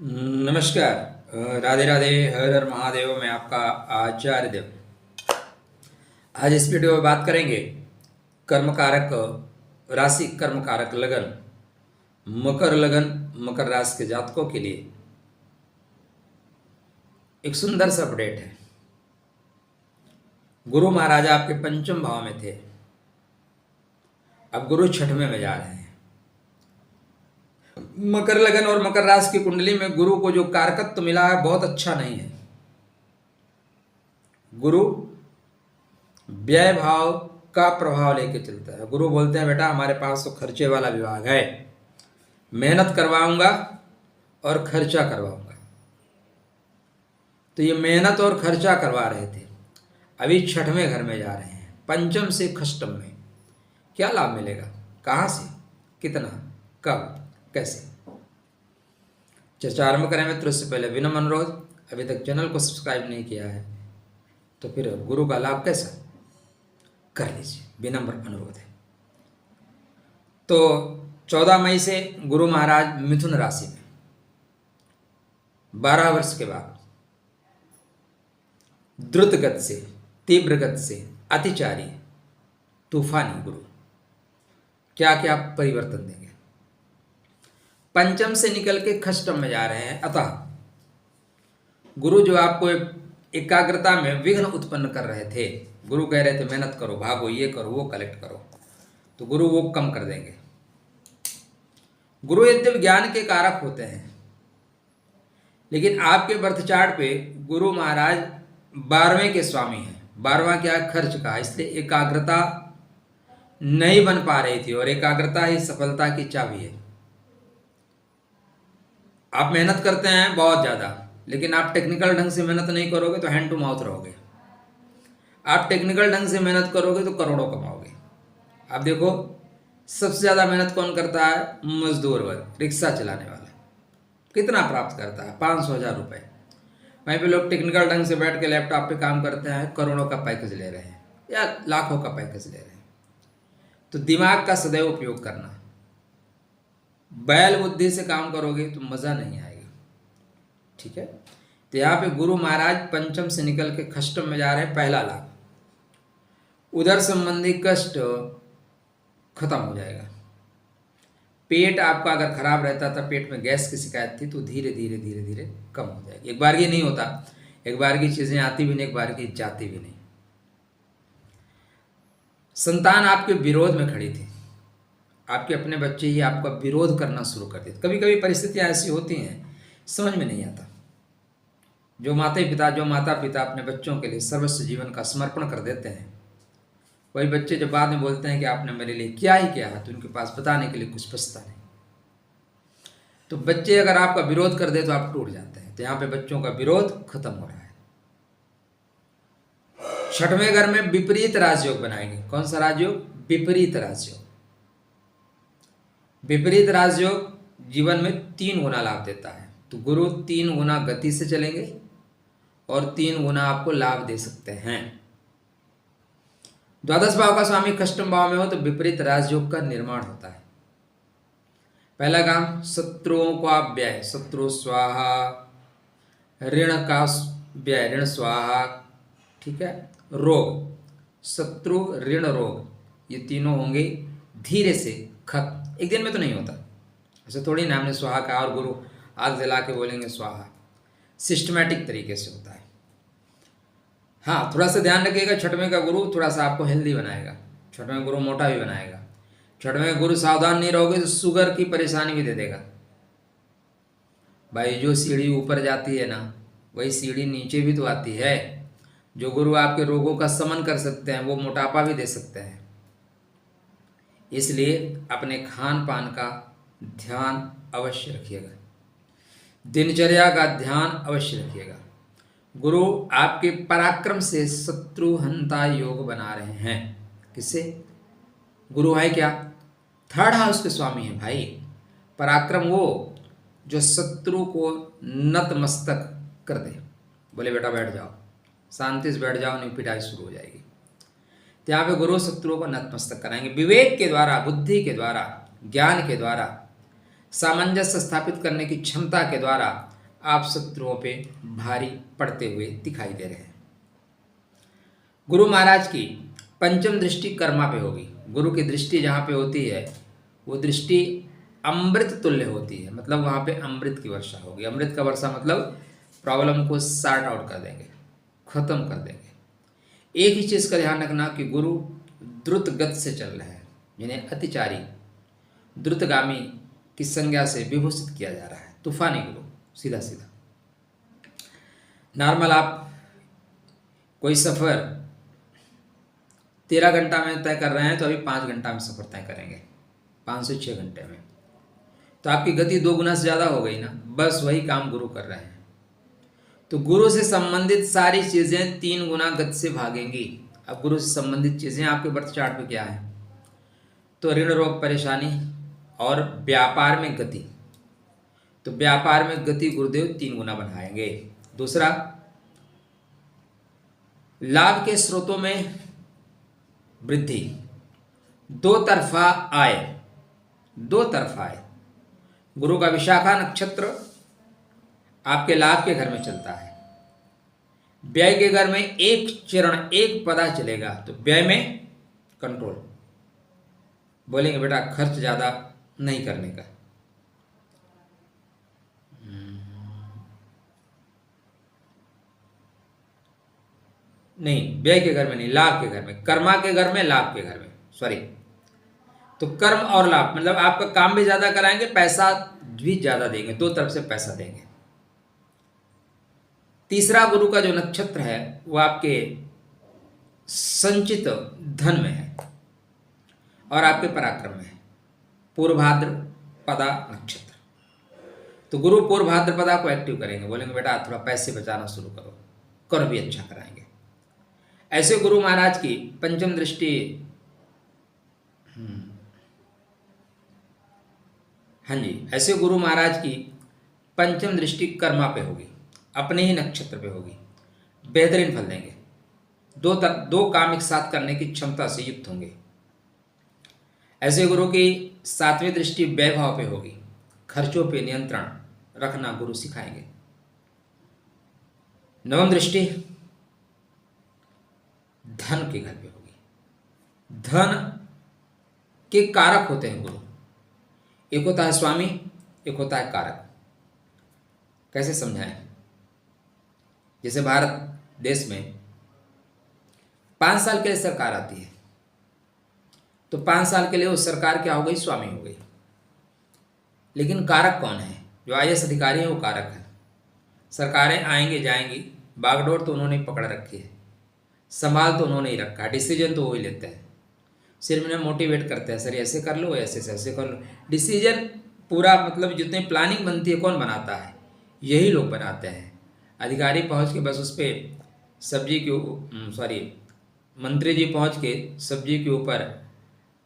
नमस्कार। राधे राधे, हर हर महादेव। मैं आपका आचार्य देव। आज इस वीडियो में बात करेंगे कर्म कारक राशि, कर्म कारक लगन, मकर लगन, मकर राशि के जातकों के लिए एक सुंदर सा अपडेट है। गुरु महाराज आपके पंचम भाव में थे, अब गुरु छठवें में जा रहे हैं। मकर लगन और मकर राशि की कुंडली में गुरु को जो कारकत्व मिला है बहुत अच्छा नहीं है। गुरु व्यय भाव का प्रभाव लेके चलता है। गुरु बोलते हैं बेटा हमारे पास तो खर्चे वाला विभाग है, मेहनत करवाऊंगा और खर्चा करवाऊंगा। तो ये मेहनत और खर्चा करवा रहे थे, अभी छठवें घर में जा रहे हैं, पंचम से खष्टम में। क्या लाभ मिलेगा, कहाँ से, कितना, कब, कैसे, चर्चा आरंभ करें मित्रों। इससे पहले विनम्र अनुरोध, अभी तक चैनल को सब्सक्राइब नहीं किया है तो फिर गुरु का लाभ कैसा कर लीजिए, विनम्र अनुरोध है। तो 14 मई से गुरु महाराज मिथुन राशि में 12 वर्ष के बाद द्रुत गति से, तीव्र गति से, अतिचारी, तूफानी गुरु क्या क्या परिवर्तन देंगे। पंचम से निकल के खष्टम में जा रहे हैं। अतः गुरु जो आपको एकाग्रता में विघ्न उत्पन्न कर रहे थे, गुरु कह रहे थे मेहनत करो, भागो, ये करो, वो कलेक्ट करो, तो गुरु वो कम कर देंगे। गुरु यद्यपि ज्ञान के कारक होते हैं, लेकिन आपके बर्थ चार्ट पे गुरु महाराज 12वें के स्वामी हैं। 12वां क्या है, खर्च का, इसलिए एकाग्रता नहीं बन पा रही थी, और एकाग्रता ही सफलता की चाबी है। आप मेहनत करते हैं बहुत ज़्यादा, लेकिन आप टेक्निकल ढंग से मेहनत नहीं करोगे तो हैंड टू माउथ रहोगे। आप टेक्निकल ढंग से मेहनत करोगे तो करोड़ों कमाओगे। आप देखो सबसे ज़्यादा मेहनत कौन करता है, मजदूर वर्ग, रिक्शा चलाने वाला। कितना प्राप्त करता है, 500-1000 रुपये। वहीं पे लोग टेक्निकल ढंग से बैठ के लैपटॉप पे काम करते हैं, करोड़ों का पैकेज ले रहे हैं या लाखों का पैकेज ले रहे हैं। तो दिमाग का सदैव उपयोग करना। बैल बुद्धि से काम करोगे तो मज़ा नहीं आएगा, ठीक है। तो यहाँ पे गुरु महाराज पंचम से निकल के खष्टम में जा रहे हैं। पहला लाभ, उदर संबंधी कष्ट खत्म हो जाएगा। पेट आपका अगर खराब रहता था, पेट में गैस की शिकायत थी, तो धीरे धीरे धीरे धीरे कम हो जाएगी। एक बार ये नहीं होता, एक बार की चीज़ें आती भी नहीं, एक बार की जाती भी नहीं। संतान आपके विरोध में खड़ी थी, आपके अपने बच्चे ही आपका विरोध करना शुरू कर देते। कभी कभी परिस्थितियाँ ऐसी होती हैं समझ में नहीं आता। जो माता पिता अपने बच्चों के लिए सर्वस्व जीवन का समर्पण कर देते हैं, वही बच्चे जब बाद में बोलते हैं कि आपने मेरे लिए क्या ही किया है, तो उनके पास बताने के लिए कुछ बचता नहीं। तो बच्चे अगर आपका विरोध कर दे तो आप टूट जाते हैं। तो यहाँ पे बच्चों का विरोध खत्म हो रहा है। छठवें घर में विपरीत राजयोग बनाएंगे। कौन सा राजयोग, विपरीत राजयोग। विपरीत राजयोग जीवन में 3 गुना लाभ देता है। तो गुरु 3 गुना गति से चलेंगे और 3 गुना आपको लाभ दे सकते हैं। द्वादश भाव का स्वामी खष्टम भाव में हो तो विपरीत राजयोग का निर्माण होता है। पहला काम, शत्रुओं का व्यय, शत्रु स्वाहा, ऋण का व्यय, ऋण स्वाहा, ठीक है। रोग, शत्रु, ऋण, रोग, ये तीनों होंगे धीरे से खत्म। एक दिन में तो नहीं होता, ऐसे थोड़ी ना हमने स्वाहा कहा और गुरु आग जला के बोलेंगे स्वाहा। सिस्टमैटिक तरीके से होता है। हाँ, थोड़ा सा ध्यान रखिएगा, छठवें का गुरु थोड़ा सा आपको हेल्दी बनाएगा, छठवें गुरु मोटा भी बनाएगा। छठवें गुरु सावधान नहीं रहोगे तो शुगर की परेशानी भी दे देगा। भाई जो सीढ़ी ऊपर जाती है ना, वही सीढ़ी नीचे भी तो आती है। जो गुरु आपके रोगों का शमन कर सकते हैं वो मोटापा भी दे सकते हैं। इसलिए अपने खान पान का ध्यान अवश्य रखिएगा, दिनचर्या का ध्यान अवश्य रखिएगा। गुरु आपके पराक्रम से शत्रुहंता योग बना रहे हैं। किससे, गुरु है क्या, 3rd हाउस के स्वामी है भाई। पराक्रम वो जो शत्रु को नतमस्तक कर दे, बोले बेटा बैठ जाओ, शांति से बैठ जाओ, नहीं पिटाई शुरू हो जाएगी। तो यहाँ पे गुरु शत्रुओं को नतमस्तक कराएंगे। विवेक के द्वारा, बुद्धि के द्वारा, ज्ञान के द्वारा सामंजस्य स्थापित करने की क्षमता के द्वारा आप शत्रुओं पे भारी पड़ते हुए दिखाई दे रहे हैं। गुरु महाराज की पंचम दृष्टि कर्मा पे होगी। गुरु की दृष्टि जहाँ पे होती है वो दृष्टि अमृत तुल्य होती है, मतलब वहाँ पे अमृत की वर्षा होगी। अमृत का वर्षा मतलब प्रॉब्लम को सॉर्ट आउट कर देंगे, खत्म कर देंगे। एक ही चीज़ का ध्यान रखना कि गुरु द्रुत गति से चल रहे हैं, जिन्हें अतिचारी द्रुतगामी की संज्ञा से विभूषित किया जा रहा है। तूफानी गुरु, सीधा सीधा। नॉर्मल आप कोई सफ़र 13 घंटा में तय कर रहे हैं तो अभी 5 घंटा में सफ़र तय करेंगे, 5 से 6 घंटे में, तो आपकी गति 2 गुना से ज़्यादा हो गई ना। बस वही काम गुरु कर रहे हैं। तो गुरु से संबंधित सारी चीज़ें 3 गुना गति से भागेंगी। अब गुरु से संबंधित चीज़ें आपके बर्थ चार्ट पे क्या है, तो ऋण रोग परेशानी और व्यापार में गति। तो व्यापार में गति गुरुदेव 3 गुना बढ़ाएंगे। दूसरा, लाभ के स्रोतों में वृद्धि, दो तरफा आय। गुरु का विशाखा नक्षत्र आपके लाभ के घर में चलता है। व्यय के घर में एक चरण, एक पदा चलेगा, तो व्यय में कंट्रोल। बोलेंगे बेटा खर्च ज़्यादा नहीं करने का, नहीं, व्यय के घर में नहीं, लाभ के घर में, कर्मा के घर में, लाभ के घर में, सॉरी। तो कर्म और लाभ मतलब आपका काम भी ज़्यादा कराएंगे, पैसा भी ज़्यादा देंगे, 2 तरफ से पैसा देंगे। तीसरा, गुरु का जो नक्षत्र है वो आपके संचित धन में है और आपके पराक्रम में है, पूर्वभाद्रपदा नक्षत्र। तो गुरु पूर्वभाद्रपदा को एक्टिव करेंगे, बोलेंगे बेटा थोड़ा पैसे बचाना शुरू करो, कर भी अच्छा कराएंगे। ऐसे गुरु महाराज की पंचम दृष्टि, हाँ जी, ऐसे गुरु महाराज की पंचम दृष्टि कर्मा पे होगी, अपने ही नक्षत्र पे होगी, बेहतरीन फल देंगे। दो काम एक साथ करने की क्षमता से युक्त होंगे। ऐसे गुरु की 7वीं दृष्टि वैभव पे होगी, खर्चों पे नियंत्रण रखना गुरु सिखाएंगे। 9वीं दृष्टि धन के घर पे होगी। धन के कारक होते हैं गुरु, एक होता है स्वामी, एक होता है कारक। कैसे समझाएं? जैसे भारत देश में 5 साल के लिए सरकार आती है, तो 5 साल के लिए उस सरकार क्या हो गई, स्वामी हो गई। लेकिन कारक कौन है? जो IAS अधिकारी हैं वो कारक है। सरकारें आएंगे जाएंगी, बागडोर तो उन्होंने पकड़ रखी है, संभाल तो उन्होंने ही रखा है, डिसीजन तो वो ही लेते हैं। सिर्फ उन्हें मोटिवेट करते हैं, सर ऐसे कर लो, ऐसे से ऐसे कर लो। डिसीजन पूरा मतलब जितनी प्लानिंग बनती है कौन बनाता है? यही लोग बनाते हैं। अधिकारी पहुंच के बस उस पर सब्जी के मंत्री जी पहुंच के सब्जी के ऊपर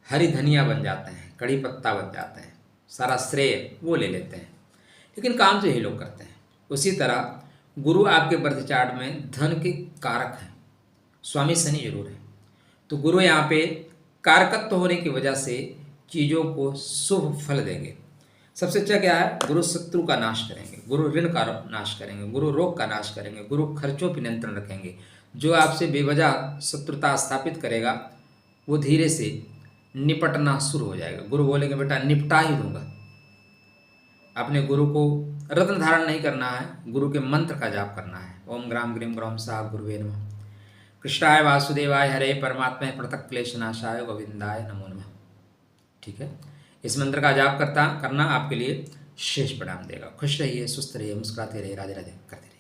हरी धनिया बन जाते हैं, कड़ी पत्ता बन जाते हैं, सारा श्रेय वो ले लेते हैं, लेकिन काम तो यही लोग करते हैं। उसी तरह गुरु आपके बर्थ चार्ट में धन के कारक हैं, स्वामी शनि जरूर है। तो गुरु यहाँ पे कारकत्व होने की वजह से चीज़ों को शुभ फल देंगे। सबसे अच्छा क्या है? गुरु शत्रु का नाश करेंगे, गुरु ऋण का नाश करेंगे, गुरु रोग का नाश करेंगे, गुरु खर्चों पर नियंत्रण रखेंगे। जो आपसे बेवजह शत्रुता स्थापित करेगा वो धीरे से निपटना शुरू हो जाएगा। गुरु बोलेंगे बेटा निपटा ही दूंगा। अपने गुरु को रत्न धारण नहीं करना है, गुरु के मंत्र का जाप करना है। ओम ग्राम ग्रीम ग्रौम साह गुरुवे नमः। कृष्णाय वासुदेवाय हरे परमात्मा पृथक क्लेशनाशाय गोविंदाय नमो नमः। ठीक है, इस मंत्र का जाप करना आपके लिए शेष परिणाम देगा। खुश रहिए, सुस्त रहिए, मुस्कुराते रहिए, राधे राधे करते रहिए।